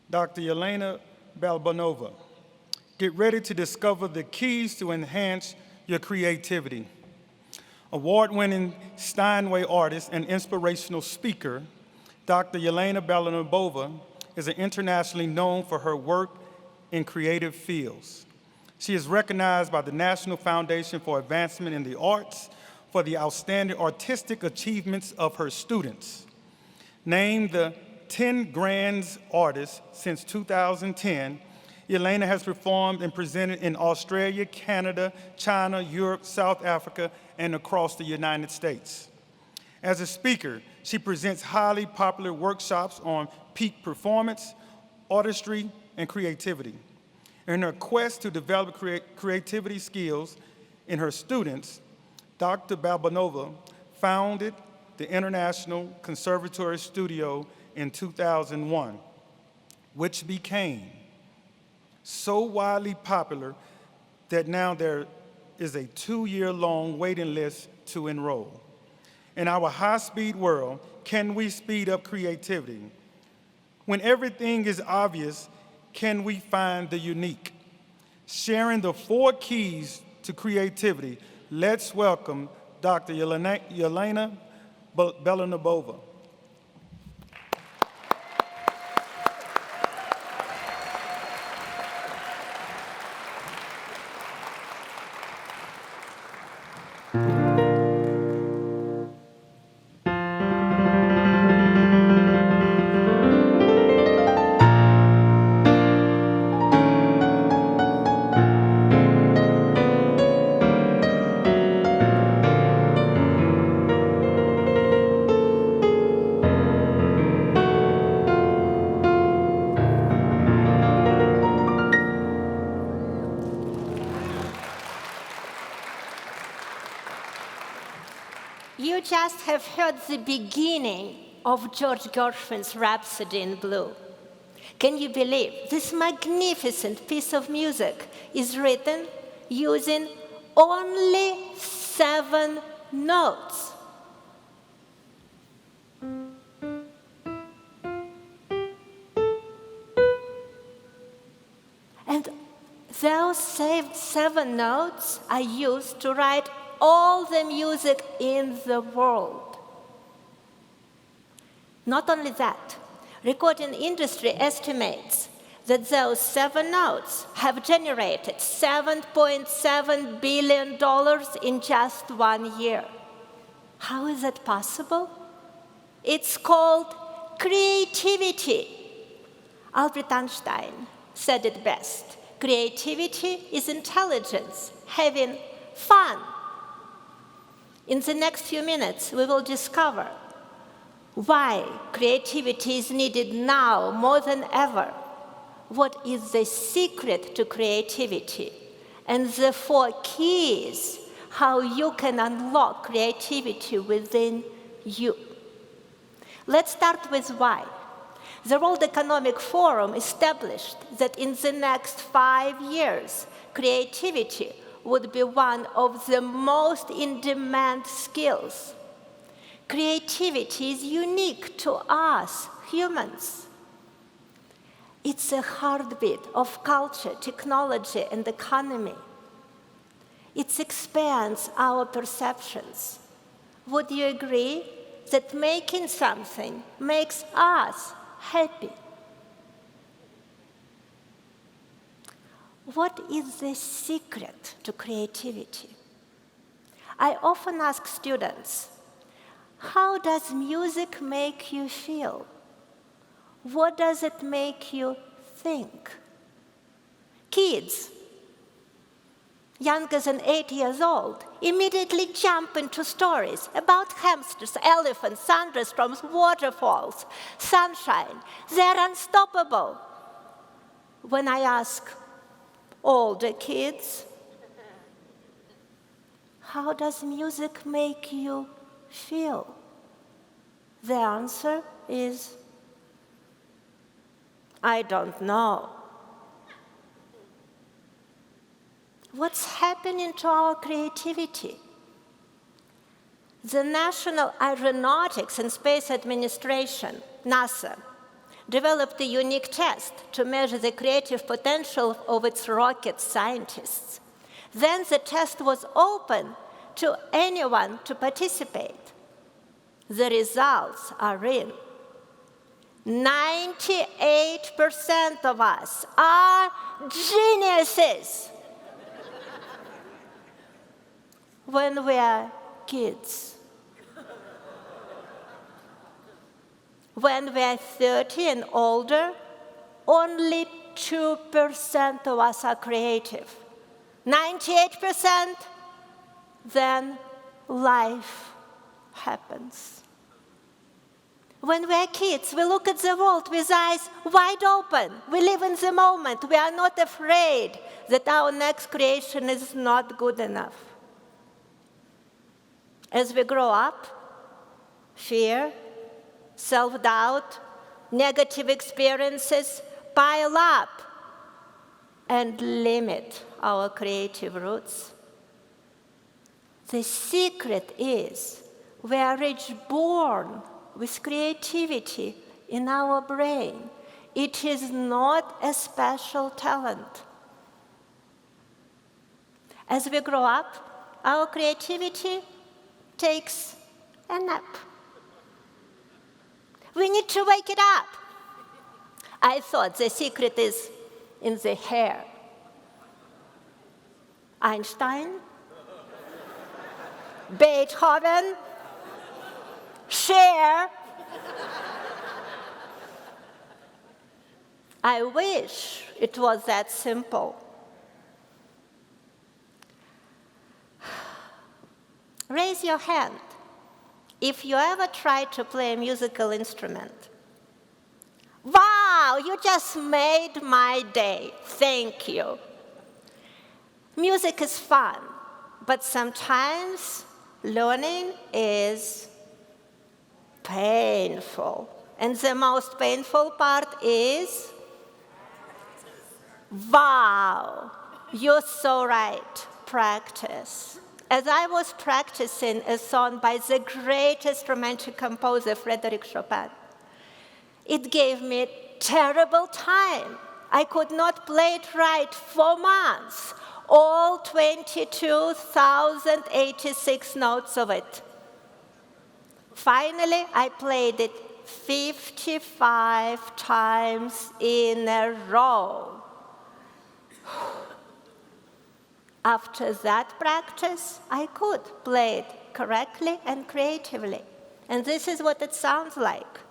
Dr. Yelena Balabanova. Get ready to discover the keys to enhance your creativity. Award-winning Steinway artist and inspirational speaker, Dr. Yelena Balabanova is internationally known for her work in creative fields. She is recognized by the National Foundation for Advancement in the Arts for the outstanding artistic achievements of her students. Named the 10 Grands Artist since 2010, Yelena has performed and presented in Australia, Canada, China, Europe, South Africa, and across the United States. As a speaker, she presents highly popular workshops on peak performance, artistry, and creativity. In her quest to develop creativity skills in her students, Dr. Balabanova founded the International Conservatory Studio in 2001, which became so widely popular that now there is a 2-year-long waiting list to enroll. In our high-speed world, can we speed up creativity? When everything is obvious, can we find the unique? Sharing the 4 keys to creativity, let's welcome Dr. Yelena Balabanova. You just have heard the beginning of George Gershwin's Rhapsody in Blue. Can you believe this magnificent piece of music is written using only 7 notes? And those 7 notes are used to write all the music in the world. Not only that, recording industry estimates that those 7 notes have generated $7.7 billion in just 1 year. How is that possible? It's called creativity. Albert Einstein said it best. Creativity is intelligence, having fun. In the next few minutes, we will discover why creativity is needed now more than ever, what is the secret to creativity, and the 4 keys how you can unlock creativity within you. Let's start with why. The World Economic Forum established that in the next 5 years, creativity would be one of the most in-demand skills. Creativity is unique to us, humans. It's a heartbeat of culture, technology, and economy. It expands our perceptions. Would you agree that making something makes us happy? What is the secret to creativity? I often ask students, how does music make you feel? What does it make you think? Kids, younger than 8 years old, immediately jump into stories about hamsters, elephants, thunderstorms, waterfalls, sunshine. They're unstoppable. When I ask older kids, how does music make you feel? The answer is, I don't know. What's happening to our creativity? The National Aeronautics and Space Administration, NASA, developed a unique test to measure the creative potential of its rocket scientists. Then the test was open to anyone to participate. The results are in. 98% of us are geniuses when we are kids. When we are 30 and older, only 2% of us are creative. 98%, then life happens. When we are kids, we look at the world with eyes wide open. We live in the moment. We are not afraid that our next creation is not good enough. As we grow up, fear, self-doubt, negative experiences pile up and limit our creative roots. The secret is we are each born with creativity in our brain. It is not a special talent. As we grow up, our creativity takes a nap. We need to wake it up. I thought the secret is in the hair. Einstein, Beethoven, Cher. I wish it was that simple. Raise your hand if you ever tried to play a musical instrument. Wow, you just made my day. Thank you. Music is fun, but sometimes learning is painful. And the most painful part is, wow, you're so right, practice. As I was practicing a song by the greatest romantic composer, Frédéric Chopin, it gave me terrible time. I could not play it right for months, all 22,086 notes of it. Finally, I played it 55 times in a row. After that practice, I could play it correctly and creatively. And this is what it sounds like.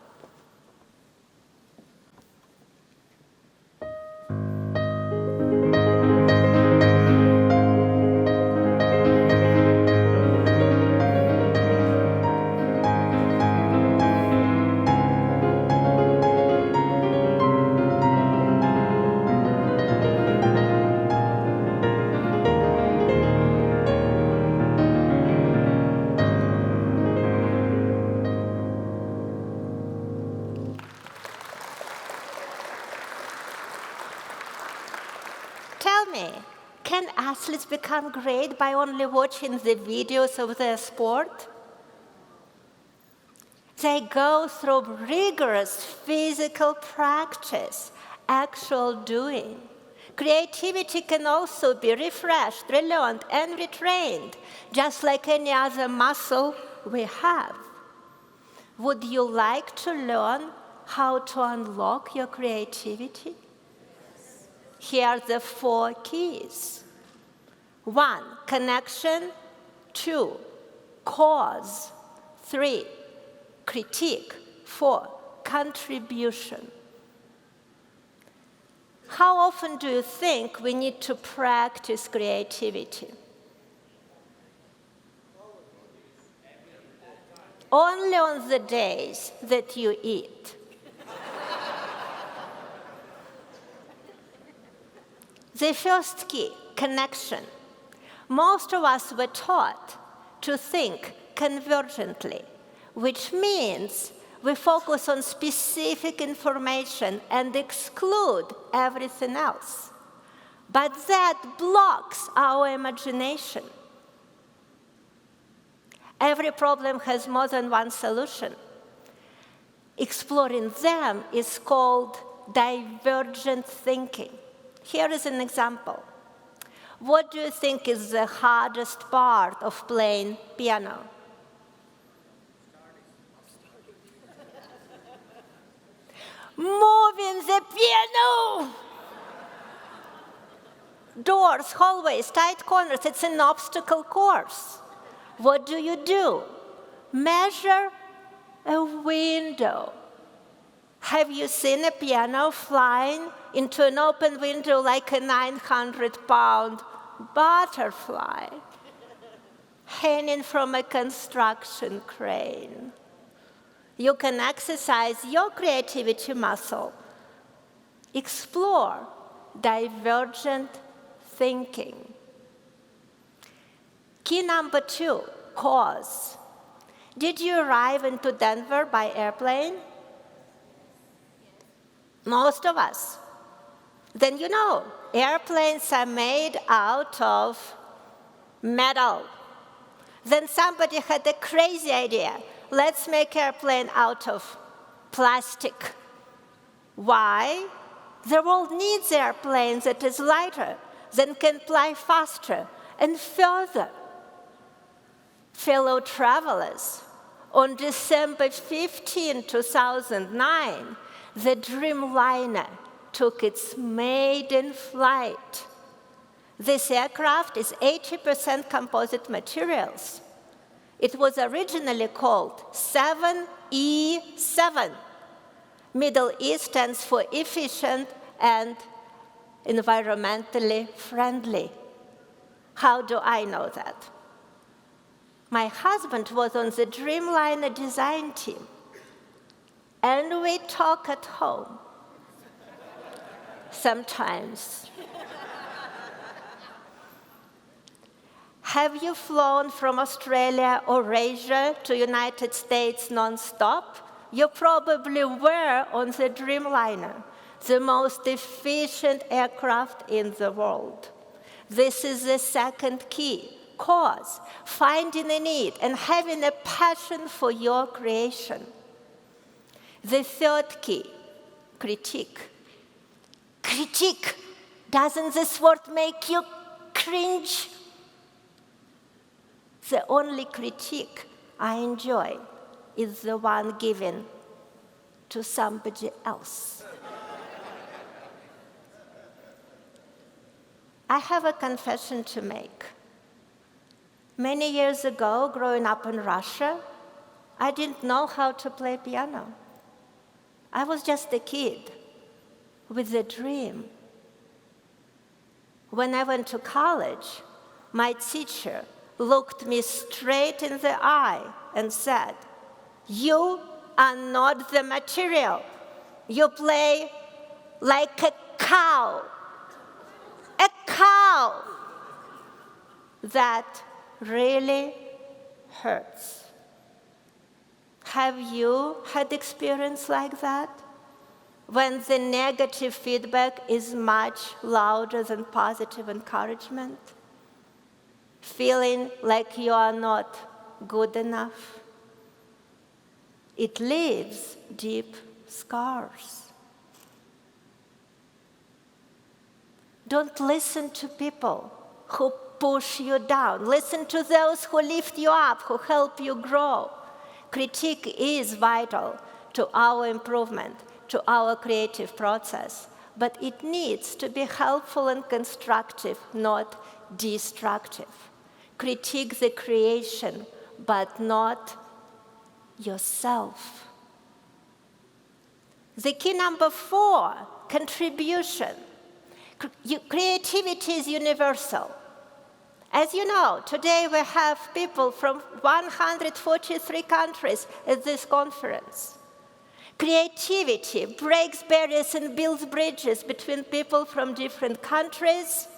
Tell me, can athletes become great by only watching the videos of their sport? They go through rigorous physical practice, actual doing. Creativity can also be refreshed, relearned, and retrained, just like any other muscle we have. Would you like to learn how to unlock your creativity? Here are the 4 keys. 1, connection. 2, cause. 3, critique. 4, contribution. How often do you think we need to practice creativity? Only on the days that you eat. The first key, connection. Most of us were taught to think convergently, which means we focus on specific information and exclude everything else. But that blocks our imagination. Every problem has more than one solution. Exploring them is called divergent thinking. Here is an example. What do you think is the hardest part of playing piano? Moving the piano! Doors, hallways, tight corners, it's an obstacle course. What do? Measure a window. Have you seen a piano flying into an open window like a 900-pound butterfly hanging from a construction crane? You can exercise your creativity muscle. Explore divergent thinking. Key number 2, cause. Did you arrive into Denver by airplane? Most of us. Then you know, airplanes are made out of metal. Then somebody had a crazy idea. Let's make airplane out of plastic. Why? The world needs airplanes that is lighter, that can fly faster and further. Fellow travelers, on December 15, 2009, the Dreamliner took its maiden flight. This aircraft is 80% composite materials. It was originally called 7E7. Middle E stands for efficient and environmentally friendly. How do I know that? My husband was on the Dreamliner design team, and we talk at home sometimes. Have you flown from Australia or Asia to United States nonstop? You probably were on the Dreamliner, the most efficient aircraft in the world. This is the second key, cause, finding a need and having a passion for your creation. The third key, critique. Critique. Doesn't this word make you cringe? The only critique I enjoy is the one given to somebody else. I have a confession to make. Many years ago, growing up in Russia, I didn't know how to play piano. I was just a kid with a dream. When I went to college, my teacher looked me straight in the eye and said, "You are not the material. You play like a cow." A cow. That really hurts. Have you had experience like that? When the negative feedback is much louder than positive encouragement? Feeling like you are not good enough? It leaves deep scars. Don't listen to people who push you down. Listen to those who lift you up, who help you grow. Critique is vital to our improvement, to our creative process, but it needs to be helpful and constructive, not destructive. Critique the creation, but not yourself. The key number 4, contribution. Creativity is universal. As you know, today we have people from 143 countries at this conference. Creativity breaks barriers and builds bridges between people from different countries,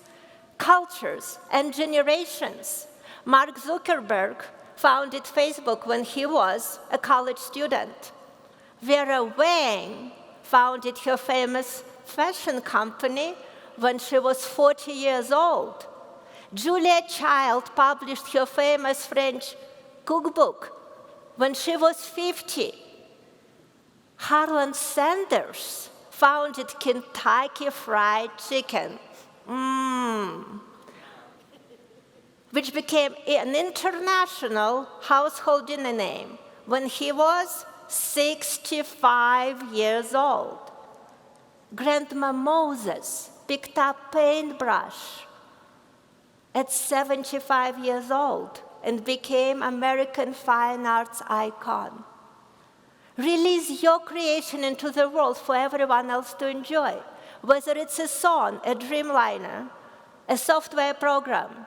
cultures, and generations. Mark Zuckerberg founded Facebook when he was a college student. Vera Wang founded her famous fashion company when she was 40 years old. Julia Child published her famous French cookbook when she was 50. Harlan Sanders founded Kentucky Fried Chicken, which became an international household name when he was 65 years old. Grandma Moses picked up paintbrush at 75 years old and became American fine arts icon. Release your creation into the world for everyone else to enjoy, whether it's a song, a dreamliner, a software program,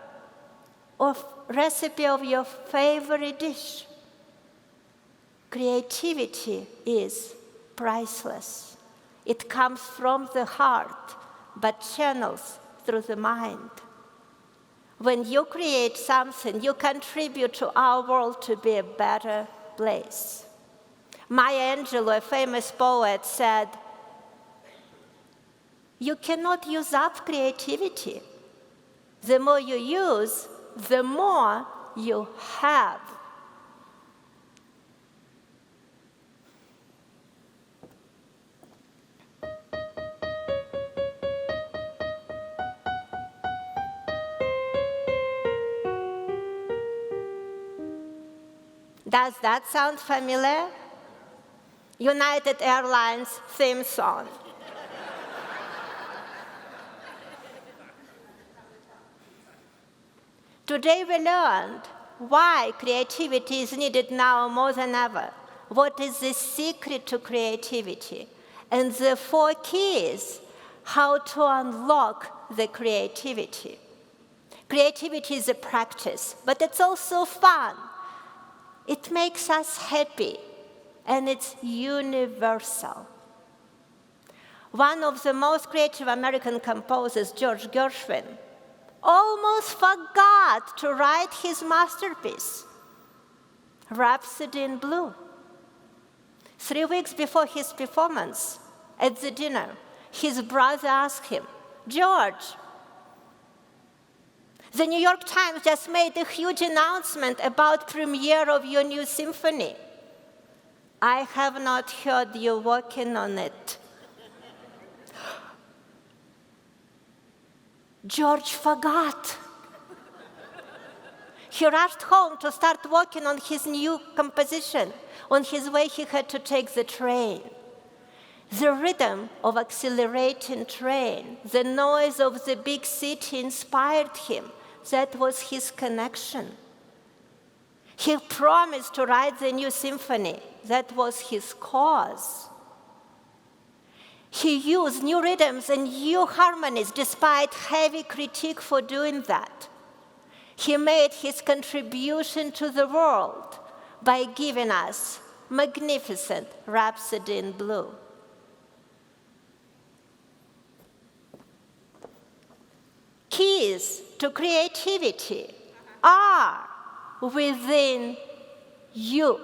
or recipe of your favorite dish. Creativity is priceless. It comes from the heart, but channels through the mind. When you create something, you contribute to our world to be a better place. Maya Angelou, a famous poet, said, "You cannot use up creativity. The more you use, the more you have." Does that sound familiar? United Airlines theme song. Today we learned why creativity is needed now more than ever. What is the secret to creativity? And the 4 keys how to unlock the creativity. Creativity is a practice, but it's also fun. It makes us happy, and it's universal. One of the most creative American composers, George Gershwin, almost forgot to write his masterpiece, Rhapsody in Blue. 3 weeks before his performance at the dinner, his brother asked him, "George, the New York Times just made a huge announcement about premiere of your new symphony. I have not heard you working on it." George forgot. He rushed home to start working on his new composition. On his way, he had to take the train. The rhythm of accelerating train, the noise of the big city inspired him. That was his connection. He promised to write the new symphony. That was his cause. He used new rhythms and new harmonies despite heavy critique for doing that. He made his contribution to the world by giving us magnificent Rhapsody in Blue. Keys to creativity are within you.